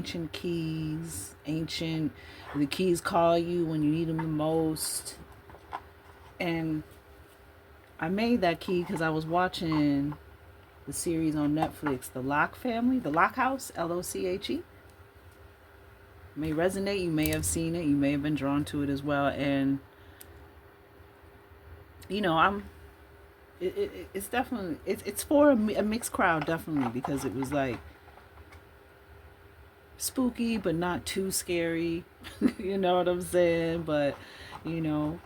ancient keys, the keys call you when you need them the most. And I made that key because I was watching the series on Netflix, The Lock Family, The Lock House, Loche. May resonate. You may have seen it. You may have been drawn to it as well. And you know, it's definitely it's for a mixed crowd, definitely, because it was like spooky but not too scary. You know what I'm saying? But you know,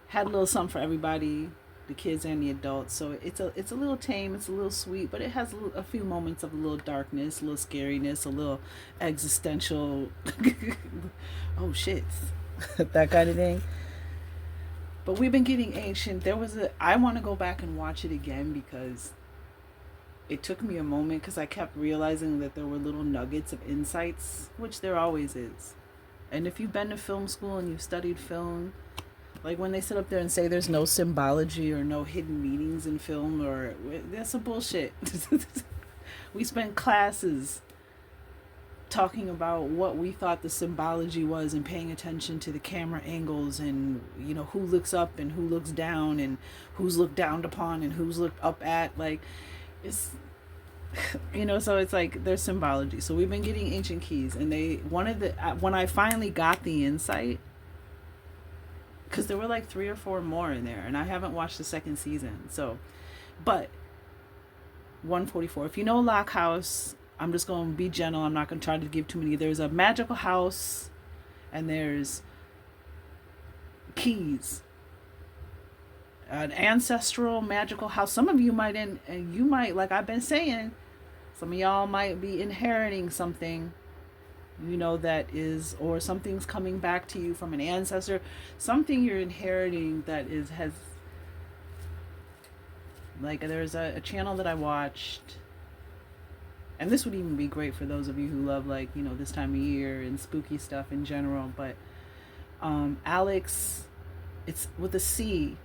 had a little something for everybody, the kids and the adults. So it's a little tame, it's a little sweet, but it has a few moments of a little darkness, a little scariness, a little existential oh shit, that kind of thing. But we've been getting ancient. I want to go back and watch it again because it took me a moment, because I kept realizing that there were little nuggets of insights, which there always is. And if you've been to film school and you've studied film, like when they sit up there and say there's no symbology or no hidden meanings in film, or that's a bullshit. We spent classes talking about what we thought the symbology was and paying attention to the camera angles and, you know, who looks up and who looks down and who's looked down upon and who's looked up at. Like, it's, you know, so it's like there's symbology. So we've been getting ancient keys, and when I finally got the insight, because there were like 3 or 4 more in there, and I haven't watched the second season. So, but 144. If you know Lock House, I'm just going to be gentle. I'm not going to try to give too many. There's a magical house, and there's keys. An ancestral magical house. Some of you might, and you might, like I've been saying, some of y'all might be inheriting something, you know, that is, or something's coming back to you from an ancestor. Something you're inheriting that has, like, there's a channel that I watched. And this would even be great for those of you who love, like, you know, this time of year and spooky stuff in general. But Alex, it's with a C,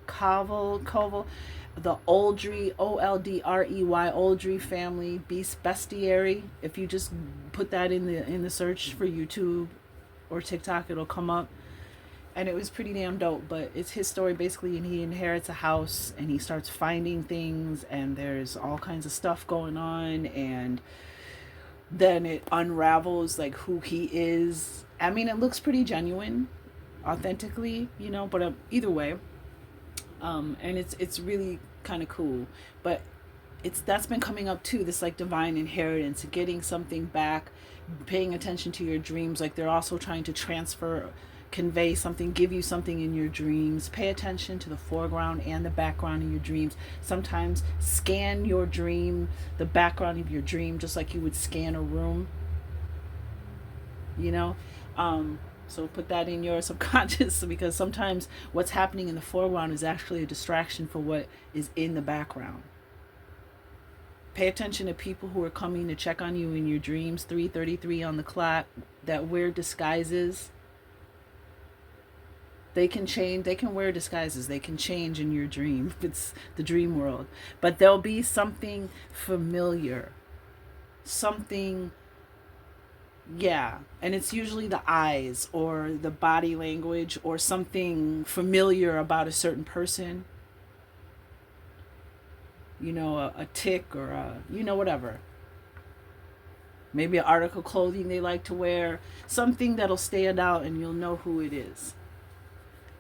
Koval, the Oldrey, Oldrey, Oldrey family beast bestiary. If you just put that in the search for YouTube or TikTok, it'll come up. And it was pretty damn dope. But it's his story basically, and he inherits a house and he starts finding things, and there's all kinds of stuff going on, and then it unravels like who he is. I mean, it looks pretty genuine, authentically, you know, but either way, and it's really kind of cool. But that's been coming up too, this like divine inheritance, getting something back, paying attention to your dreams. Like they're also trying to convey something, give you something in your dreams. Pay attention to the foreground and the background in your dreams. Sometimes scan your dream, the background of your dream, just like you would scan a room, you know. So put that in your subconscious, because sometimes what's happening in the foreground is actually a distraction for what is in the background. Pay attention to people who are coming to check on you in your dreams. 3:33 on the clock, that wear disguises. They can change. They can wear disguises. They can change in your dream. It's the dream world. But there'll be something familiar. Something, yeah. And it's usually the eyes or the body language or something familiar about a certain person. You know, a tick or you know, whatever. Maybe an article of clothing they like to wear. Something that'll stand out and you'll know who it is.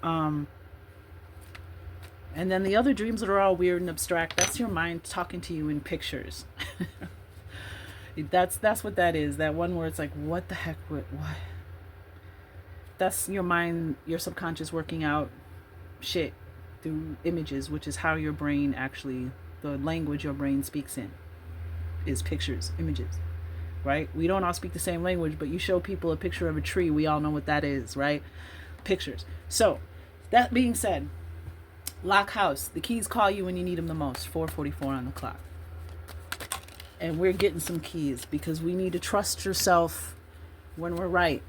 And then the other dreams that are all weird and abstract, that's your mind talking to you in pictures. That's what that is. That one where it's like, what the heck, what? That's your mind, your subconscious working out shit through images, which is how your brain actually, the language your brain speaks in is pictures, images, right? We don't all speak the same language, but you show people a picture of a tree, we all know what that is, right? Pictures. So that being said, Lock House, the keys call you when you need them the most. 4:44 on the clock. And we're getting some keys because we need to trust yourself when we're right.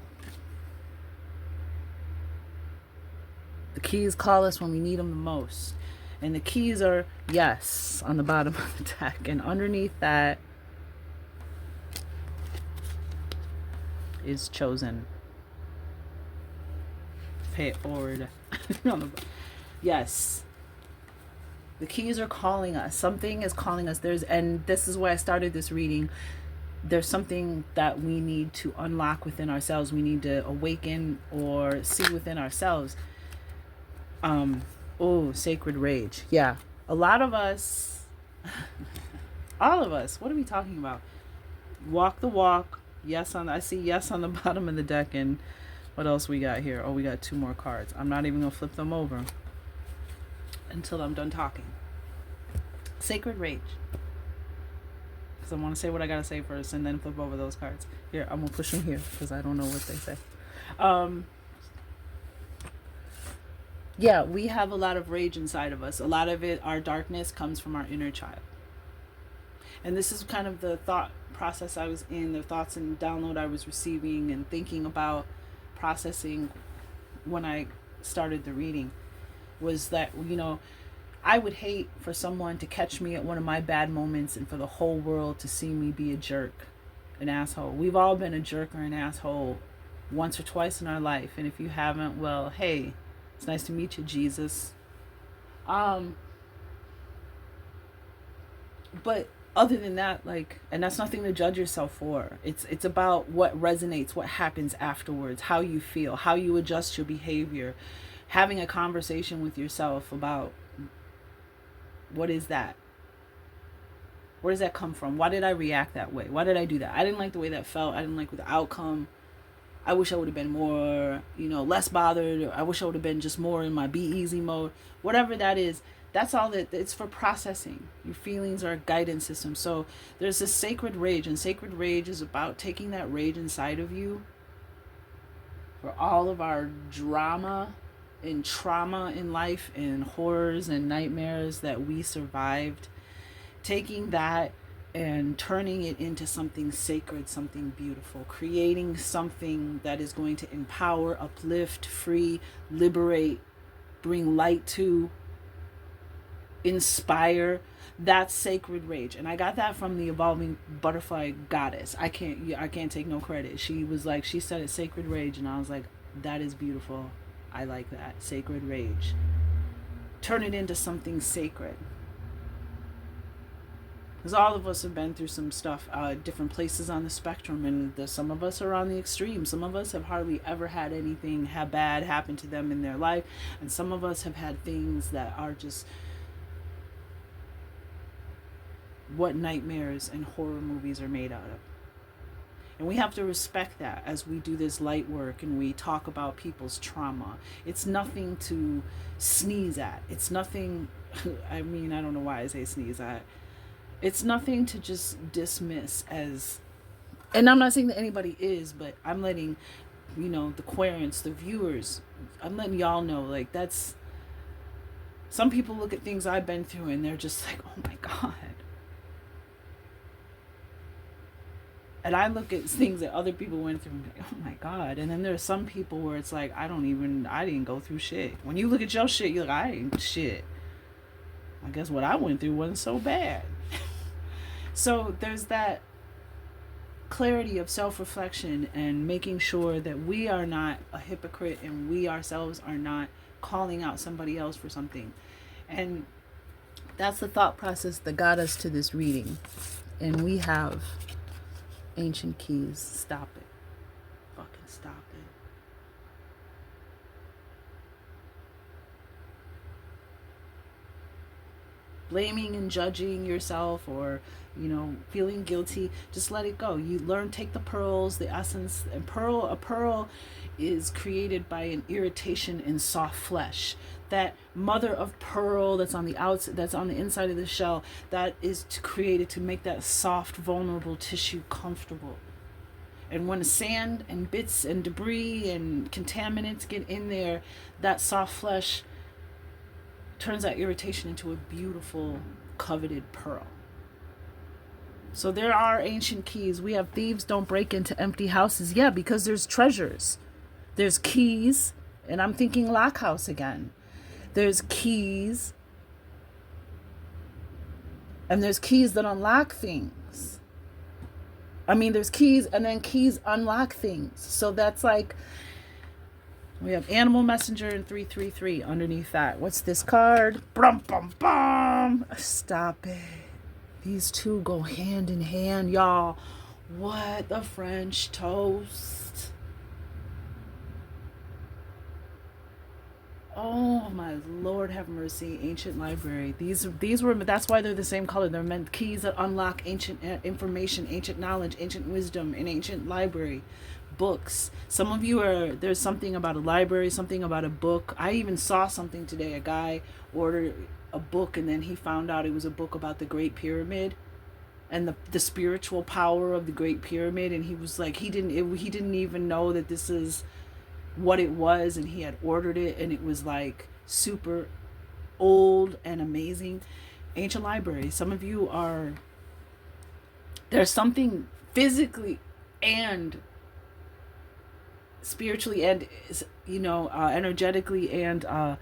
The keys call us when we need them the most. And the keys are yes on the bottom of the deck. And underneath that, is chosen. Pay it forward. Yes. The keys are calling us. Something is calling us. And this is why I started this reading. There's something that we need to unlock within ourselves. We need to awaken or see within ourselves. Sacred rage. Yeah. A lot of us, all of us, what are we talking about? Walk the walk. Yes I see yes on the bottom of the deck. And what else we got here? Oh, we got 2 more cards. I'm not even going to flip them over until I'm done talking. Sacred rage. Because I want to say what I got to say first and then flip over those cards. Here, I'm going to push them here because I don't know what they say. Yeah, we have a lot of rage inside of us. A lot of it, our darkness, comes from our inner child. And this is kind of the thought process I was in, the thoughts and download I was receiving and thinking about, processing when I started the reading, was that, I would hate for someone to catch me at one of my bad moments and for the whole world to see me be a jerk, an asshole. We've all been a jerk or an asshole once or twice in our life. And if you haven't, well, hey, it's nice to meet you, Jesus. But other than that, and that's nothing to judge yourself for. It's about what resonates, what happens afterwards, how you feel, how you adjust your behavior, having a conversation with yourself about what is that? Where does that come from? Why did I react that way? Why did I do that? I didn't like the way that felt. I didn't like the outcome. I wish I would have been more, less bothered. I wish I would have been just more in my be easy mode. Whatever that is, that's all that it's for processing. Your feelings are a guidance system. So there's this sacred rage, and sacred rage is about taking that rage inside of you for all of our drama and trauma in life and horrors and nightmares that we survived, taking that and turning it into something sacred, something beautiful, creating something that is going to empower, uplift, free, liberate, bring light to, inspire. That's sacred rage. And I got that from the evolving butterfly goddess. I can't take no credit. She said it's sacred rage, and I was like, that is beautiful. I like that. Sacred rage. Turn it into something sacred. Because all of us have been through some stuff, different places on the spectrum, and some of us are on the extreme. Some of us have hardly ever had anything bad happen to them in their life, and some of us have had things that are just what nightmares and horror movies are made out of. And we have to respect that as we do this light work and we talk about people's trauma. It's nothing to sneeze at. It's nothing, I don't know why I say sneeze at. It's nothing to just dismiss as, and I'm not saying that anybody is, but I'm letting, the querents, the viewers, I'm letting y'all know, that's, some people look at things I've been through and they're just like, oh my God. And I look at things that other people went through and like, oh my God. And then there's some people where it's like, I didn't go through shit. When you look at your shit, you're like, I ain't shit. I guess what I went through wasn't so bad. So there's that clarity of self-reflection and making sure that we are not a hypocrite and we ourselves are not calling out somebody else for something. And that's the thought process that got us to this reading. And we have ancient keys. Stop it. Fucking stop it. Blaming and judging yourself or, feeling guilty, just let it go. You learn, take the pearls, the essence, and a pearl is created by an irritation in soft flesh. That mother of pearl that's on the outside, that's on the inside of the shell, that is created to make that soft, vulnerable tissue comfortable. And when sand and bits and debris and contaminants get in there, that soft flesh turns that irritation into a beautiful, coveted pearl. So there are ancient keys. We have thieves don't break into empty houses. Yeah, because there's treasures. There's keys, and I'm thinking lock house again. There's keys, and there's keys that unlock things. I mean, there's keys, and then keys unlock things. So that's like, we have Animal Messenger and 333 underneath that. What's this card? Brum, bum, bum. Stop it. These two go hand in hand, y'all. What the French toast. Oh my Lord, have mercy! Ancient library. These were. That's why they're the same color. They're meant keys that unlock ancient information, ancient knowledge, ancient wisdom, and ancient library books. Some of you are. There's something about a library, something about a book. I even saw something today. A guy ordered a book, and then he found out it was a book about the Great Pyramid and the spiritual power of the Great Pyramid. And he was like, he didn't even know that this is what it was, and he had ordered it, and it was like super old and amazing. Ancient library. Some of you are, there's something physically and spiritually and energetically and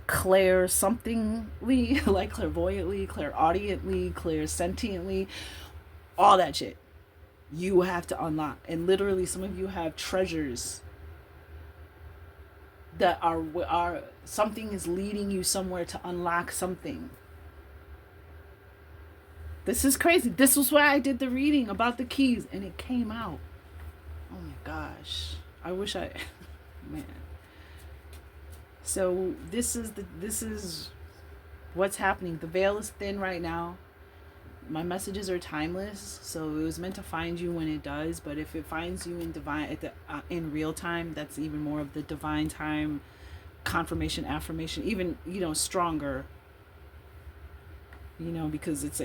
clair somethingly like clairvoyantly, clairaudiently, clairsentiently, all that shit you have to unlock. And literally some of you have treasures that are something is leading you somewhere to unlock something. This is crazy. This was why I did the reading about the keys, and it came out. Oh my gosh. I wish I man. So this is what's happening. The veil is thin right now. My messages are timeless, so it was meant to find you when it does. But if it finds you in divine in real time, that's even more of the divine time, confirmation, affirmation, even stronger. Because it's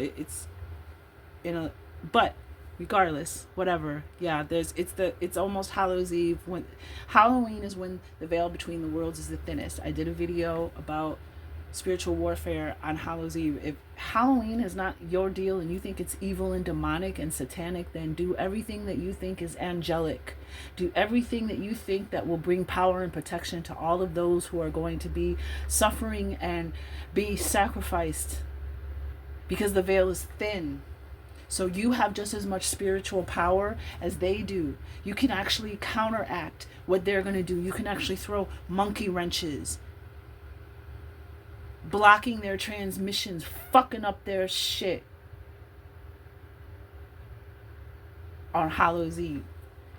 in a, but regardless, whatever. Yeah, it's almost Hallows Eve. When Halloween is when the veil between the worlds is the thinnest. I did a video about spiritual warfare on Hallows Eve. If Halloween is not your deal and you think it's evil and demonic and satanic, then do everything that you think is angelic. Do everything that you think that will bring power and protection to all of those who are going to be suffering and be sacrificed, because the veil is thin. So you have just as much spiritual power as they do. You can actually counteract what they're going to do. You can actually throw monkey wrenches, blocking their transmissions, fucking up their shit on Hallows Eve.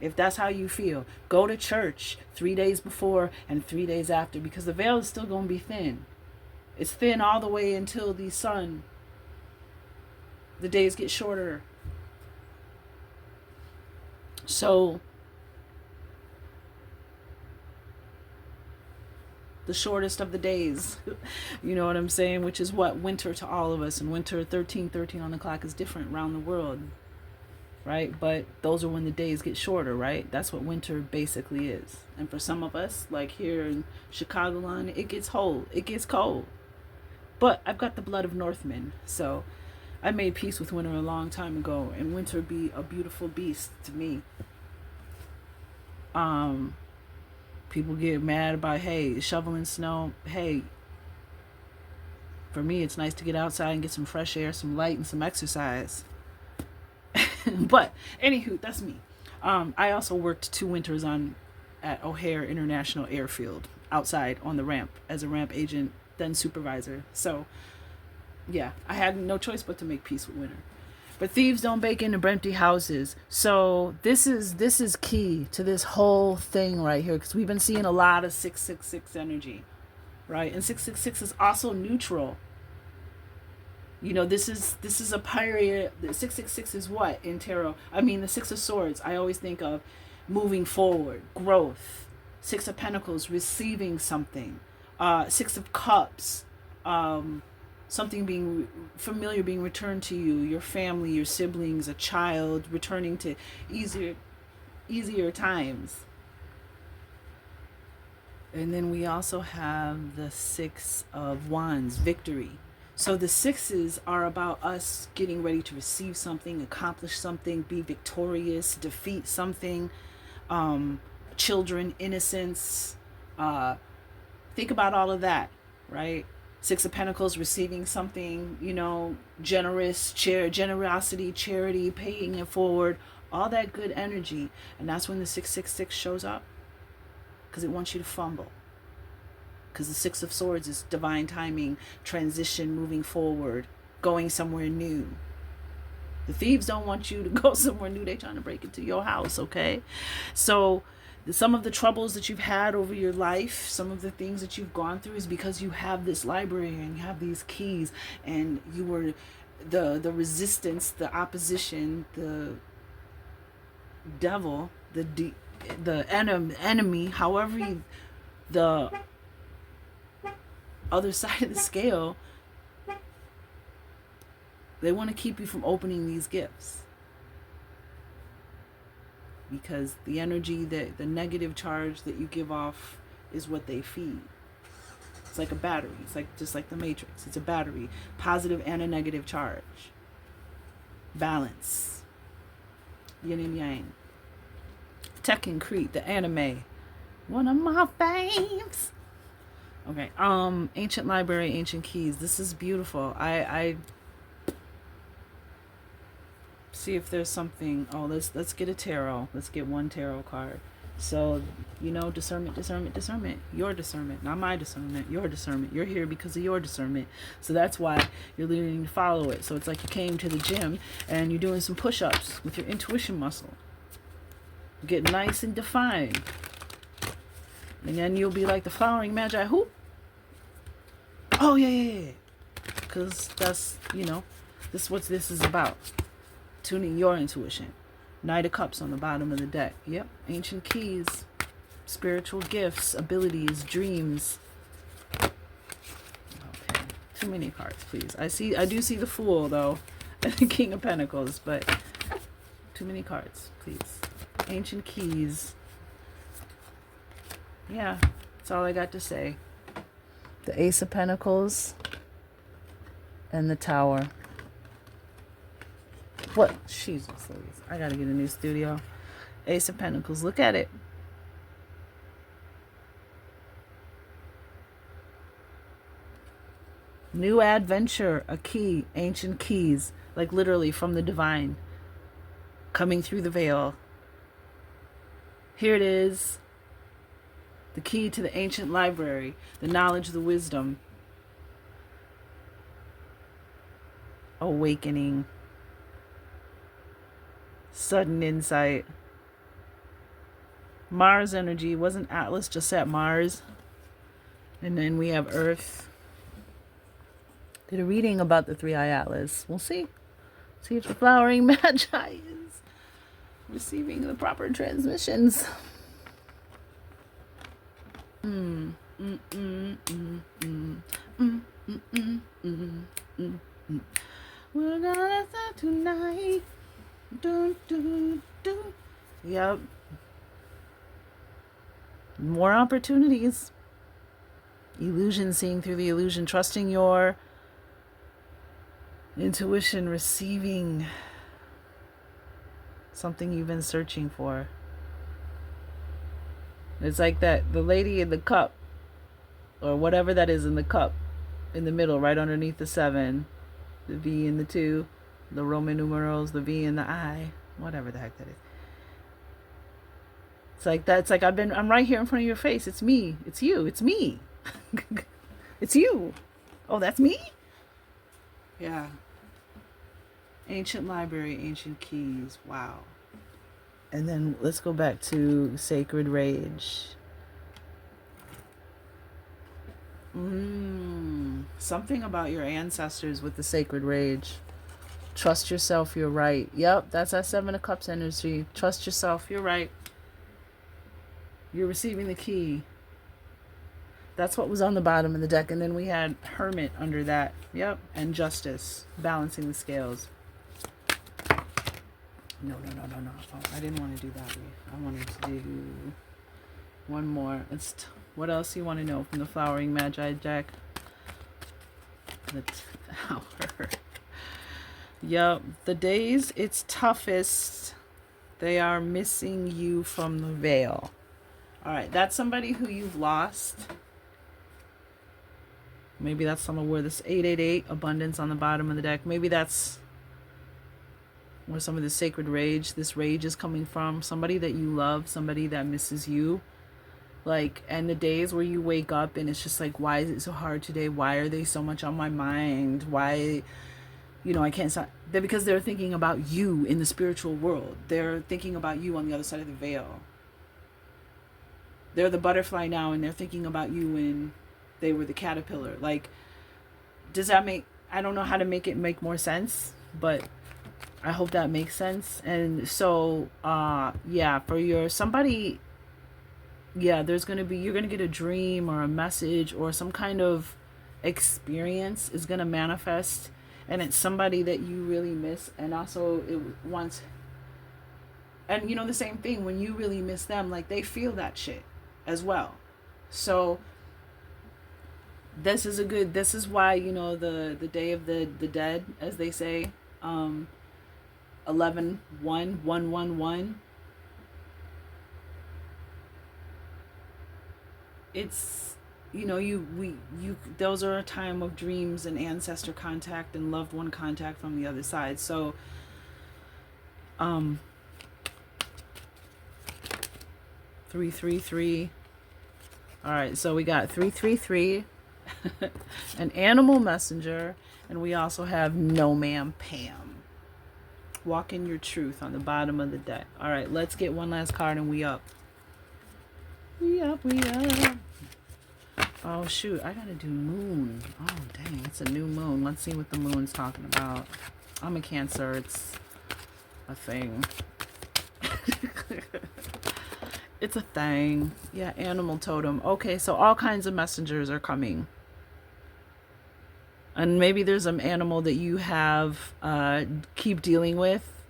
If that's how you feel, go to church 3 days before and 3 days after, because the veil is still going to be thin. It's thin all the way until the days get shorter. So the shortest of the days, you know what I'm saying, which is what winter to all of us. And winter 1313 on the clock is different around the world, right? But those are when the days get shorter, right? That's what winter basically is. And for some of us, like here in Chicagoland, it gets cold. But I've got the blood of Northmen, so I made peace with winter a long time ago, and winter be a beautiful beast to me. People get mad about, hey, shoveling snow. Hey, for me, it's nice to get outside and get some fresh air, some light, and some exercise. But anywho, that's me. I also worked 2 winters at O'Hare International Airfield outside on the ramp as a ramp agent, then supervisor. So yeah, I had no choice but to make peace with winter. But thieves don't break into empty houses. So this is key to this whole thing right here, because we've been seeing a lot of 666 energy, right? And 666 is also neutral. This is a period. 666 is what in tarot? I mean, the 6 of Swords, I always think of moving forward, growth. 6 of Pentacles, receiving something. 6 of Cups, something being familiar being returned to you, your family, your siblings, a child, returning to easier times. And then we also have the 6 of Wands, victory. So the 6s are about us getting ready to receive something, accomplish something, be victorious, defeat something. Children, innocence. Think about all of that, right? Six of Pentacles, receiving something, generosity, charity, paying it forward, all that good energy. And that's when the 666 shows up, because it wants you to fumble. Because the Six of Swords is divine timing, transition, moving forward, going somewhere new. The thieves don't want you to go somewhere new. They're trying to break into your house, okay? So some of the troubles that you've had over your life, some of the things that you've gone through is because you have this library and you have these keys, and you were the resistance, the opposition, the devil, the enemy, however the other side of the scale, they want to keep you from opening these gifts. Because the energy, the negative charge that you give off is what they feed. It's like a battery. It's like just like the Matrix. It's a battery, positive and a negative charge. Balance. Yin and yang. Tekken Crete, the anime. One of my faves. Okay. Ancient Library, Ancient Keys. This is beautiful. I see if there's something. Oh, let's get a tarot. Let's get one tarot card. So, discernment. Your discernment, not my discernment. Your discernment. You're here because of your discernment. So that's why you're learning to follow it. So it's like you came to the gym and you're doing some push-ups with your intuition muscle. Get nice and defined. And then you'll be like the flowering magi. Who? Oh, yeah. Because that's, this is what this is about. Tuning your intuition. Knight of Cups on the bottom of the deck. Yep. Ancient keys. Spiritual gifts. Abilities. Dreams. Okay. Too many cards, please. I do see the Fool, though. And the King of Pentacles. But too many cards, please. Ancient keys. Yeah. That's all I got to say. The Ace of Pentacles. And the Tower. What? Jesus, Louise. I gotta get a new studio. Ace of Pentacles. Look at it. New adventure. A key. Ancient keys. Like literally from the divine. Coming through the veil. Here it is. The key to the ancient library. The knowledge, the wisdom. Awakening. Sudden insight. Mars energy. Wasn't Atlas just at Mars? And then we have Earth. Did a reading about the 3-eye Atlas. We'll see. See if the flowering magi is receiving the proper transmissions. We're gonna start tonight. Dun, dun, dun. Yep. More opportunities. Illusion, seeing through the illusion, trusting your intuition, receiving something you've been searching for. It's like that, the lady in the cup, or whatever that is in the cup, in the middle, right underneath the 7, the V and the 2. The Roman numerals, the V and the I, whatever the heck that is. It's like that. It's like I'm right here in front of your face. It's me. It's you. It's me. It's you. Oh, that's me? Yeah. Ancient library, ancient keys. Wow. And then let's go back to sacred rage. Something about your ancestors with the sacred rage. Trust yourself, you're right. Yep, that's that 7 of Cups energy. Trust yourself, you're right. You're receiving the key. That's what was on the bottom of the deck. And then we had Hermit under that. Yep, and Justice. Balancing the scales. No. Oh, I didn't want to do that. I wanted to do one more. What else you want to know from the Flowering Magi deck? The Tower. Yep, the days it's toughest, they are missing you from the veil. All right, that's somebody who you've lost. Maybe that's some of where this 888 abundance on the bottom of the deck. Maybe that's where some of the sacred rage, this rage is coming from. Somebody that you love, somebody that misses you. Like, and the days where you wake up and it's just like, why is it so hard today? Why are they so much on my mind? Why, I can't stop. Because they're thinking about you in the spiritual world. They're thinking about you on the other side of the veil. They're the butterfly now and they're thinking about you when they were the caterpillar. Like, does that make, I don't know how to make it make more sense, but I hope that makes sense. And so, yeah, for your somebody, yeah, you're going to get a dream or a message or some kind of experience is going to manifest. And it's somebody that you really miss. And also it wants, and the same thing, when you really miss them, like they feel that shit as well. So this is why, the Day of the Dead, as they say, 11-1-1-1-1. It's, those are a time of dreams and ancestor contact and loved one contact from the other side. So 333. All right, so we got 333, an animal messenger, and we also have No Ma'am Pam. Walk in your truth on the bottom of the deck. All right, let's get one last card and we up. We up. Oh shoot, I gotta do moon. Oh dang, it's a new moon. Let's see what the moon's talking about. I'm a Cancer, it's a thing. It's a thing. Yeah, animal totem. Okay, so all kinds of messengers are coming. And maybe there's an animal that you have keep dealing with.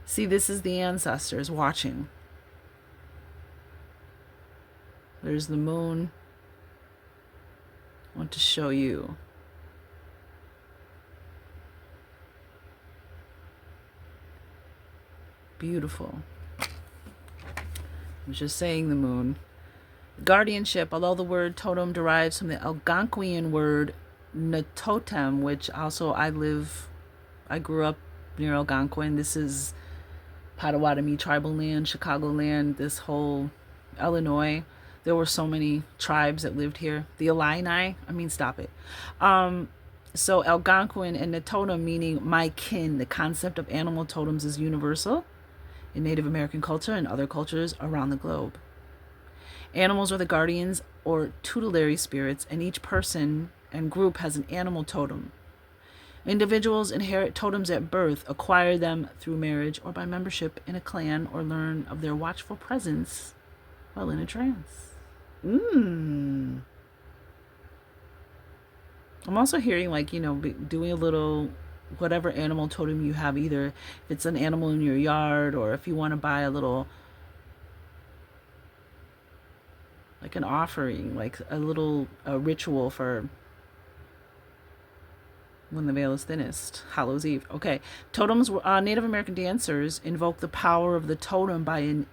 See, this is the ancestors watching. There's the moon. I want to show you. Beautiful. I'm just saying the moon. Guardianship, although the word totem derives from the Algonquian word natotem, which also I grew up near Algonquin. This is Potawatomi tribal land, Chicagoland, this whole Illinois. There were so many tribes that lived here. The Illini, stop it. So Algonquin and Natotem meaning my kin. The concept of animal totems is universal in Native American culture and other cultures around the globe. Animals are the guardians or tutelary spirits, and each person and group has an animal totem. Individuals inherit totems at birth, acquire them through marriage or by membership in a clan, or learn of their watchful presence while in a trance. I'm also hearing doing a little whatever animal totem you have, either if it's an animal in your yard or if you want to buy a little, like an offering, like a ritual for when the veil is thinnest, Hallows Eve. Okay, totems. Native American dancers invoke the power of the totem by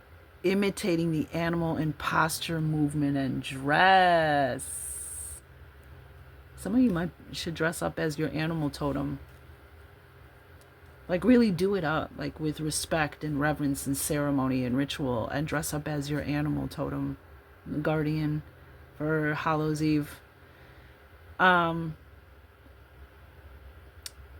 imitating the animal in posture, movement, and dress. Some of you should dress up as your animal totem. Like really do it up, like with respect and reverence and ceremony and ritual, and dress up as your animal totem, guardian, for Hallows Eve.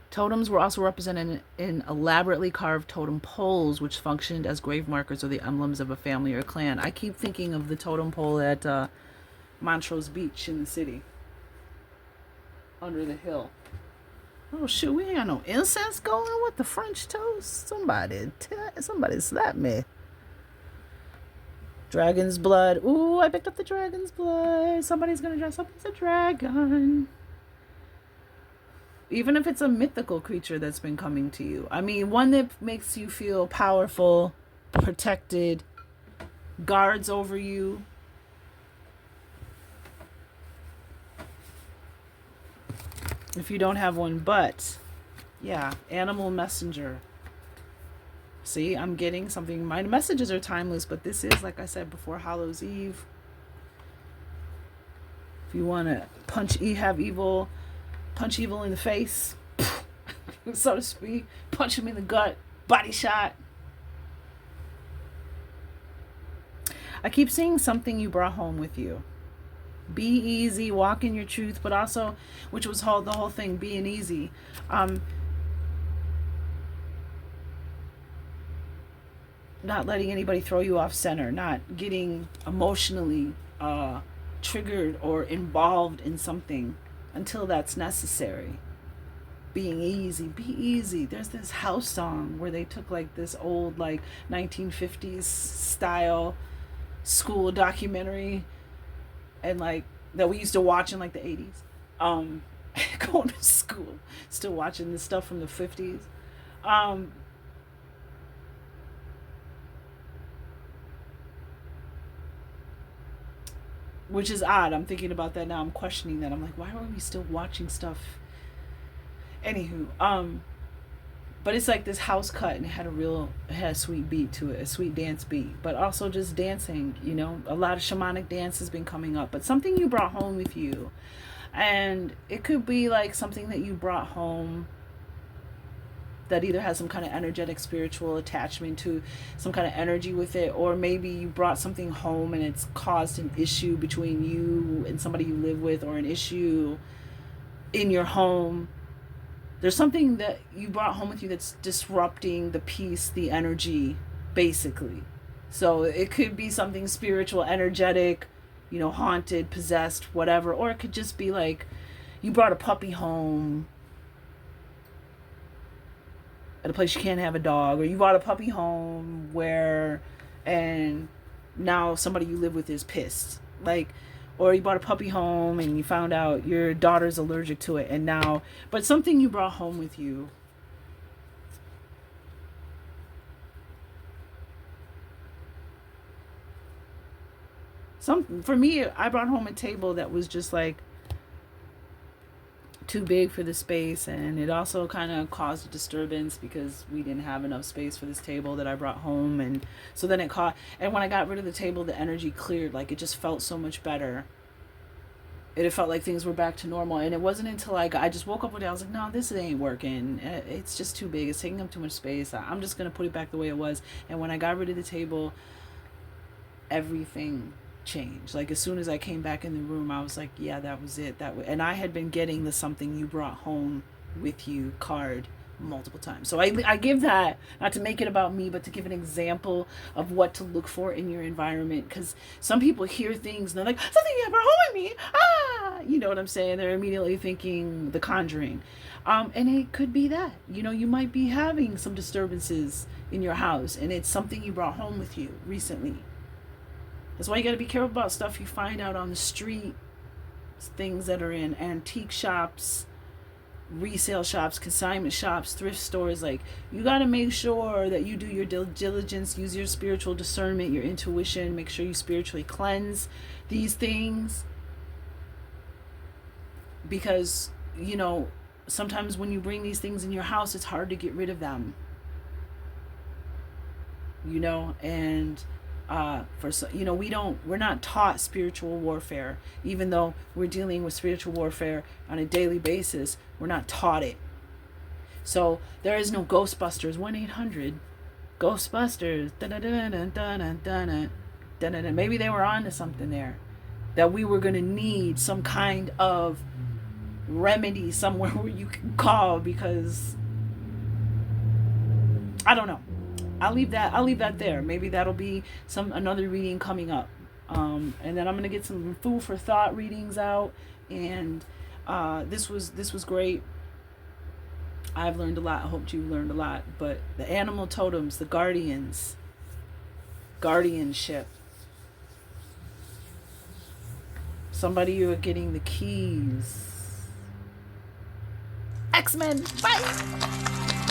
Totems were also represented in elaborately carved totem poles, which functioned as grave markers or the emblems of a family or clan. I keep thinking of the totem pole at Montrose Beach in the city, under the hill. Oh shoot, we ain't got no incense going with the French toast. Somebody slap me. Dragon's blood. Ooh, I picked up the dragon's blood. Somebody's gonna dress up as a dragon. Even if it's a mythical creature that's been coming to you. One that makes you feel powerful, protected, guards over you. If you don't have one, but yeah, animal messenger. See, I'm getting something. My messages are timeless, but this is, like I said before, Hallows Eve. If you want to have evil, punch evil in the face, so to speak, punch him in the gut, body shot. I keep seeing something you brought home with you. Be easy, walk in your truth, but also, which was the whole thing, being easy. Not letting anybody throw you off center, not getting emotionally triggered or involved in something until that's necessary. Being easy, be easy. There's this house song where they took like this old like 1950s style school documentary and like that we used to watch in like the 80s. Going to school, still watching this stuff from the 50s. Which is odd. I'm thinking about that now. I'm questioning that. I'm like, why are we still watching stuff? Anywho, but it's like this house cut, and it had a sweet beat to it, a sweet dance beat, but also just dancing. A lot of shamanic dance has been coming up, but something you brought home with you, and it could be like something that you brought home that either has some kind of energetic spiritual attachment to some kind of energy with it, or maybe you brought something home and it's caused an issue between you and somebody you live with, or an issue in your home. There's something that you brought home with you that's disrupting the peace, the energy, basically. So it could be something spiritual, energetic, haunted, possessed, whatever, or it could just be like you brought a puppy home at a place you can't have a dog, or you brought a puppy home and now somebody you live with is pissed, or you brought a puppy home and you found out your daughter's allergic to it, and now, but something you brought home with you. For me, I brought home a table that was just like too big for the space, and it also kind of caused a disturbance because we didn't have enough space for this table that I brought home, and so then and when I got rid of the table, the energy cleared. Like, it just felt so much better. It felt like things were back to normal, and it wasn't until I just woke up one day, I was like, no, this ain't working. It's just too big. It's taking up too much space. I'm just gonna put it back the way it was. And when I got rid of the table, everything changed. Like, as soon as I came back in the room, I was like, yeah, that was it. And I had been getting the something you brought home with you card multiple times. So I give that, not to make it about me, but to give an example of what to look for in your environment, because some people hear things and they're like, something you brought home with me, you know what I'm saying? They're immediately thinking The Conjuring, and it could be that, you might be having some disturbances in your house, and it's something you brought home with you recently. That's why you got to be careful about stuff you find out on the street, things that are in antique shops, resale shops, consignment shops, thrift stores. Like, you got to make sure that you do your diligence, use your spiritual discernment, your intuition, make sure you spiritually cleanse these things, because sometimes when you bring these things in your house, it's hard to get rid of them, and we're not taught spiritual warfare. Even though we're dealing with spiritual warfare on a daily basis, we're not taught it. So there is no Ghostbusters, 1-800-GHOSTBUSTERS. Maybe they were on to something there, that we were going to need some kind of remedy somewhere where you can call, because I don't know. I'll leave that there. Maybe that'll be another reading coming up. And then I'm gonna get some food for thought readings out. And this was great. I've learned a lot. I hope you learned a lot. But the animal totems, the guardianship. Somebody, you are getting the keys. X-Men, bye.